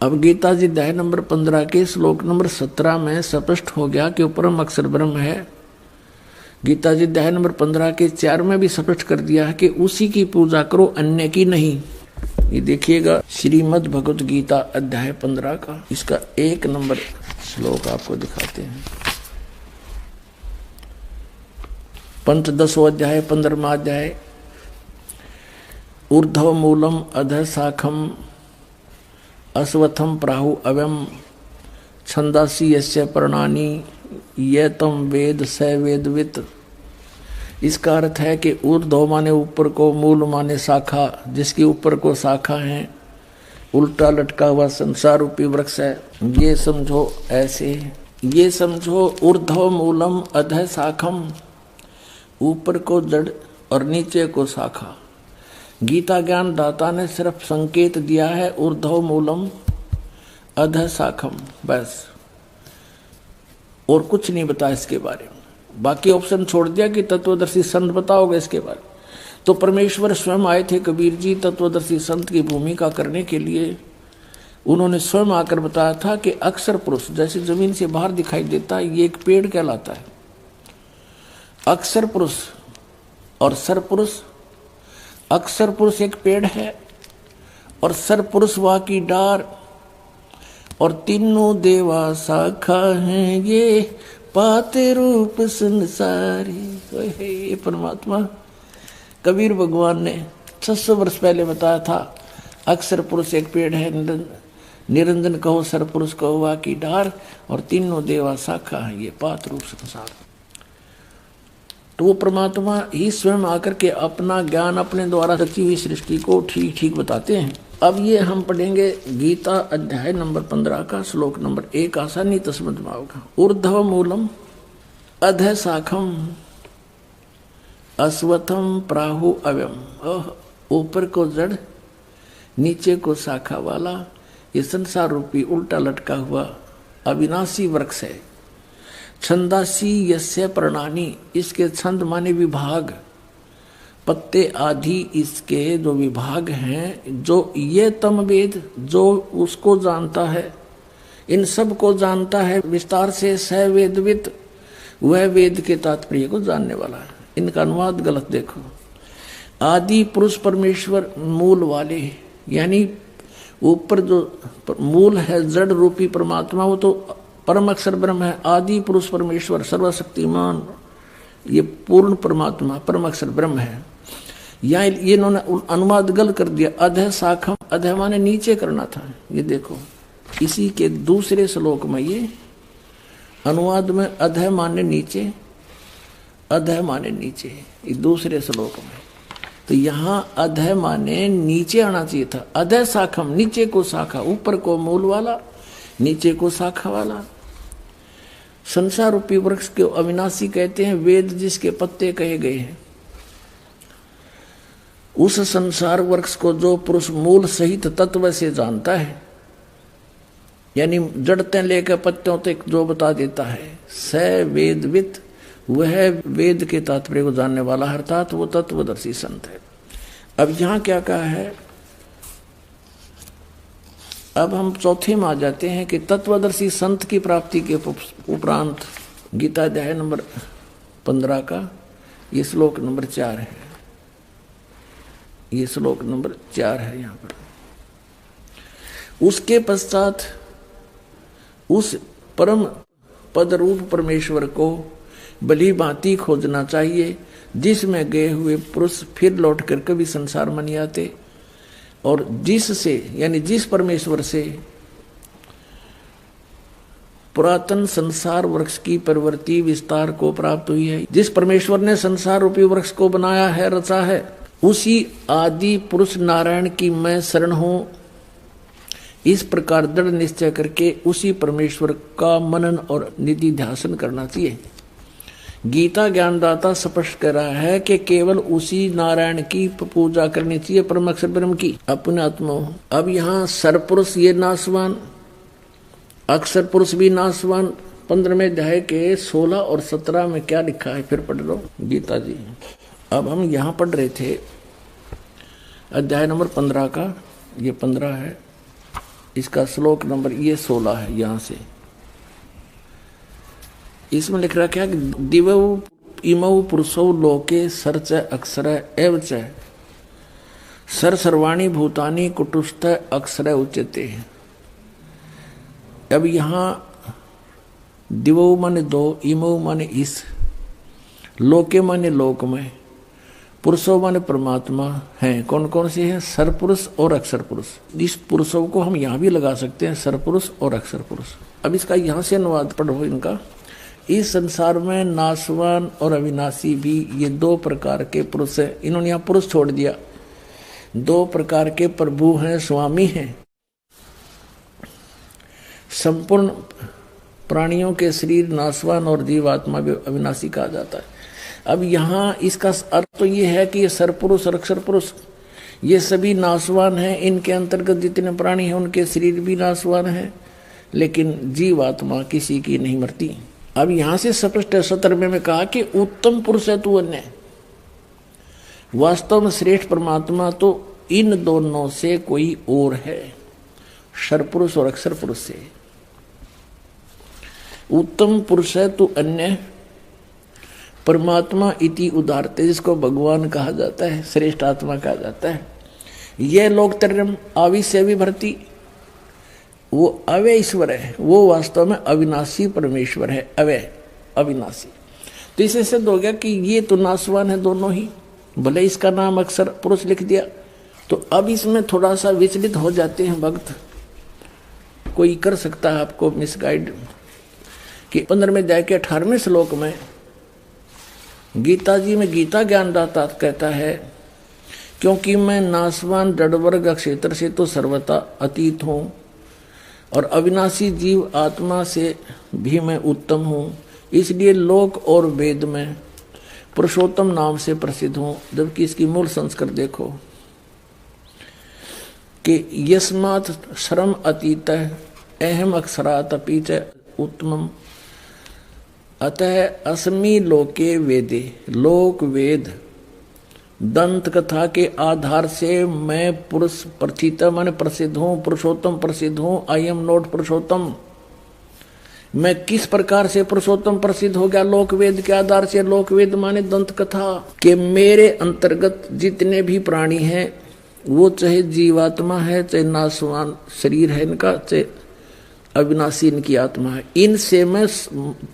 अब गीता जी अध्याय नंबर 15 के श्लोक नंबर 17 में स्पष्ट हो गया कि परम अक्षर ब्रह्म है। गीता जी अध्याय नंबर 15 के 4 में भी स्पष्ट कर दिया है कि उसी की पूजा करो, अन्य की नहीं। ये देखिएगा श्रीमद् भगवत गीता अध्याय 15 का इसका 1 नंबर श्लोक आपको दिखाते हैं। पंचदशो अध्याय 15वां अध्याय। ऊर्ध्व मूलम अधः शाखम अश्वत्थम प्राहु अव्यम छंदासी यस्य पर्णानि ये तम वेद स वेदवित। इसका अर्थ है कि ऊर्ध्व माने ऊपर को, मूल माने शाखा, जिसके ऊपर को शाखा है, उल्टा लटका हुआ संसार रूपी वृक्ष है। ये समझो ऐसे, ये समझो ऊर्ध्व मूलम अधः शाखम, ऊपर को जड़ और नीचे को शाखा। गीता ज्ञान दाता ने सिर्फ संकेत दिया है ऊर्ध्व मूलम अधः शाखम, बस, और कुछ नहीं बताया इसके बारे में। बाकी ऑप्शन छोड़ दिया कि तत्वदर्शी संत बताओगे इसके बारे में। तो परमेश्वर स्वयं आए थे कबीर जी तत्वदर्शी संत की भूमिका करने के लिए। उन्होंने स्वयं आकर बताया था कि अक्षर पुरुष जैसे जमीन से बाहर दिखाई देता है, ये एक पेड़ कहलाता है। अक्षर पुरुष और सर पुरुष, अक्षर पुरुष एक पेड़ है और सर पुरुष वह की डार, और तीनों देवा शाखा हैं, ये पाते रूप संसारी। ये परमात्मा कबीर भगवान ने 600 वर्ष पहले बताया था। अक्षर पुरुष एक पेड़ है, निरंजन कहो सर पुरुष कहो वह की डार, और तीनों देवा शाखा है, ये पात रूप संसार। तो वो परमात्मा ही स्वयं आकर के अपना ज्ञान अपने द्वारा रची हुई सृष्टि को ठीक ठीक बताते हैं। अब ये हम पढ़ेंगे गीता अध्याय नंबर 15 का श्लोक नंबर 1, आसानी तो समझ में आओगा। ऊर्ध्व मूलम अधः शाखम अश्वत्थम प्राहु अव्यम, ऊपर को जड़ नीचे को शाखा वाला ये संसार रूपी उल्टा लटका हुआ अविनाशी वृक्ष है। छंदासी यस्य पर्णानि, इसके छंद माने विभाग, पत्ते आदि इसके जो विभाग हैं, जो ये तम वेद, जो उसको जानता है, इन सब को जानता है विस्तार से, स वेदवित, वह वेद के तात्पर्य को जानने वाला है। इनका अनुवाद गलत देखो। आदि पुरुष परमेश्वर मूल वाले, यानी ऊपर जो मूल है जड़ रूपी परमात्मा, वो तो परम अक्षर ब्रह्म है। आदि पुरुष परमेश्वर सर्वशक्तिमान, ये पूर्ण परमात्मा परम अक्षर ब्रह्म है। यहाँ ये इन्होंने अनुवाद गलत कर दिया। अधः शाखम, अधः माने नीचे करना था। ये देखो इसी के दूसरे श्लोक में ये अनुवाद में अधः माने नीचे, अधः माने नीचे, ये दूसरे श्लोक में। तो यहाँ अधः माने नीचे आना चाहिए था। अधः शाखम, नीचे को शाखा, ऊपर को मूल वाला, नीचे को शाखा वाला। संसार रूपी वृक्ष के अविनाशी कहते हैं, वेद जिसके पत्ते कहे गए हैं। उस संसार वृक्ष को जो पुरुष मूल सहित तत्व से जानता है, यानी जड़ते लेकर पत्तों तक जो बता देता है, स वेदवित, वह वेद के तात्पर्य को जानने वाला, अर्थात वो तत्वदर्शी संत है। अब यहाँ क्या कहा है, अब हम चौथे में आ जाते हैं कि तत्वदर्शी संत की प्राप्ति के उपरांत गीता अध्याय नंबर 15 का ये श्लोक नंबर 4 है। ये श्लोक नंबर 4 है यहाँ पर। उसके पश्चात उस परम पद रूप परमेश्वर को भली भांति खोजना चाहिए, जिसमें गए हुए पुरुष फिर लौट कर कभी संसार में नहीं आते, और जिससे यानी जिस परमेश्वर से पुरातन संसार वृक्ष की प्रवृत्ति विस्तार को प्राप्त हुई है, जिस परमेश्वर ने संसार रूपी वृक्ष को बनाया है, रचा है, उसी आदि पुरुष नारायण की मैं शरण हूं। इस प्रकार दृढ़ निश्चय करके उसी परमेश्वर का मनन और निधि ध्यान करना चाहिए। गीता ज्ञानदाता स्पष्ट कर रहा है कि केवल उसी नारायण की पूजा करनी चाहिए, परम अक्षर ब्रह्म की, अपने आत्मा। अब यहाँ सरपुरुष ये नाशवान, अक्षर पुरुष भी नाशवान। 15वें अध्याय के 16 और 17 में क्या लिखा है, फिर पढ़ लो गीता जी। अब हम यहाँ पढ़ रहे थे अध्याय नंबर 15 का, ये 15 है। इसका श्लोक नंबर ये 16 है। यहां से इसमें लिख रखा है कि दिवौ इमौ पुरुषौ लोके सर्च अक्षर एव च सर्वाणी भूतानि कुटुस्थ अक्षर उच्यते। अब यहां दिवौ माने दो, इमौ माने इस, लोके माने लोक में, पुरुषों माने परमात्मा हैं। कौन कौन से हैं? सरपुरुष और अक्षर पुरुष। इस पुरुषों को हम यहाँ भी लगा सकते हैं, सरपुरुष और अक्षर पुरुष। अब इसका यहाँ से अनुवाद पढ़ो इनका। इस संसार में नाशवान और अविनाशी भी ये दो प्रकार के पुरुष हैं। इन्होंने यहाँ पुरुष छोड़ दिया। दो प्रकार के प्रभु हैं, स्वामी हैं। संपूर्ण प्राणियों के शरीर नाशवान और जीवात्मा भी अविनाशी कहा जाता है। अब यहाँ इसका अर्थ तो ये है कि ये सरपुरुष और अक्षर पुरुष ये सभी नाशवान हैं। इनके अंतर्गत जितने प्राणी हैं उनके शरीर भी नाशवान हैं, लेकिन जीवात्मा किसी की नहीं मरती। अब यहाँ से स्पष्ट 17वें में कहा कि उत्तम पुरुष है तू अन्य। वास्तव में श्रेष्ठ परमात्मा तो इन दोनों से कोई और है, सरपुरुष और अक्षर पुरुष से। उत्तम पुरुष है तू अन्य परमात्मा इति उदारते, जिसको भगवान कहा जाता है, श्रेष्ठ आत्मा कहा जाता है। यह लोक तरम आविष्य विभर्ती, वो अव्यय ईश्वर है, वो वास्तव में अविनाशी परमेश्वर है, अव्यय अविनाशी। तो इससे सिद्ध हो गया कि ये तो नाशवान है दोनों ही, भले इसका नाम अक्षर पुरुष लिख दिया। तो अब इसमें थोड़ा सा विचलित हो जाते हैं भक्त, कोई कर सकता है आपको मिसगाइड। कि 15वें अध्याय के 18वें श्लोक में गीता जी में गीता ज्ञानदाता कहता है, क्योंकि मैं नाशवान जड़वर्ग क्षेत्र से तो सर्वथा अतीत हूँ और अविनाशी जीव आत्मा से भी मैं उत्तम हूँ, इसलिए लोक और वेद में पुरुषोत्तम नाम से प्रसिद्ध हूँ। जबकि इसकी मूल संस्कृत देखो कि यस्मात् श्रम अतीत अहम अक्षरात् अपि च उत्तमम् अतः अस्मि लोके वेदे। लोक वेद दंत कथा के आधार से मैं पुरुष प्रथित मन प्रसिद्ध हूँ, पुरुषोत्तम प्रसिद्ध हूँ। आई एम नॉट पुरुषोत्तम। मैं किस प्रकार से पुरुषोत्तम प्रसिद्ध हो गया? लोक वेद के आधार से। लोक वेद माने दंत कथा के मेरे अंतर्गत जितने भी प्राणी हैं, वो चाहे जीवात्मा है, चाहे नाशवान शरीर है इनका, चाहे अविनाशी इनकी आत्मा है, इनसे मैं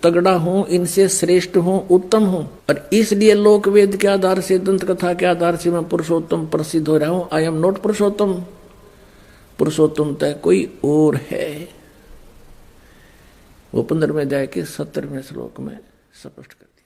तगड़ा हूँ, इनसे श्रेष्ठ हूँ, उत्तम हूँ। और इसलिए लोक वेद के आधार से, दंत कथा के आधार से मैं पुरुषोत्तम प्रसिद्ध हो रहा हूँ। आई एम नॉट पुरुषोत्तम। पुरुषोत्तम तय कोई और है। वो 15वें अध्याय के 17वें श्लोक में स्पष्ट कर दिया।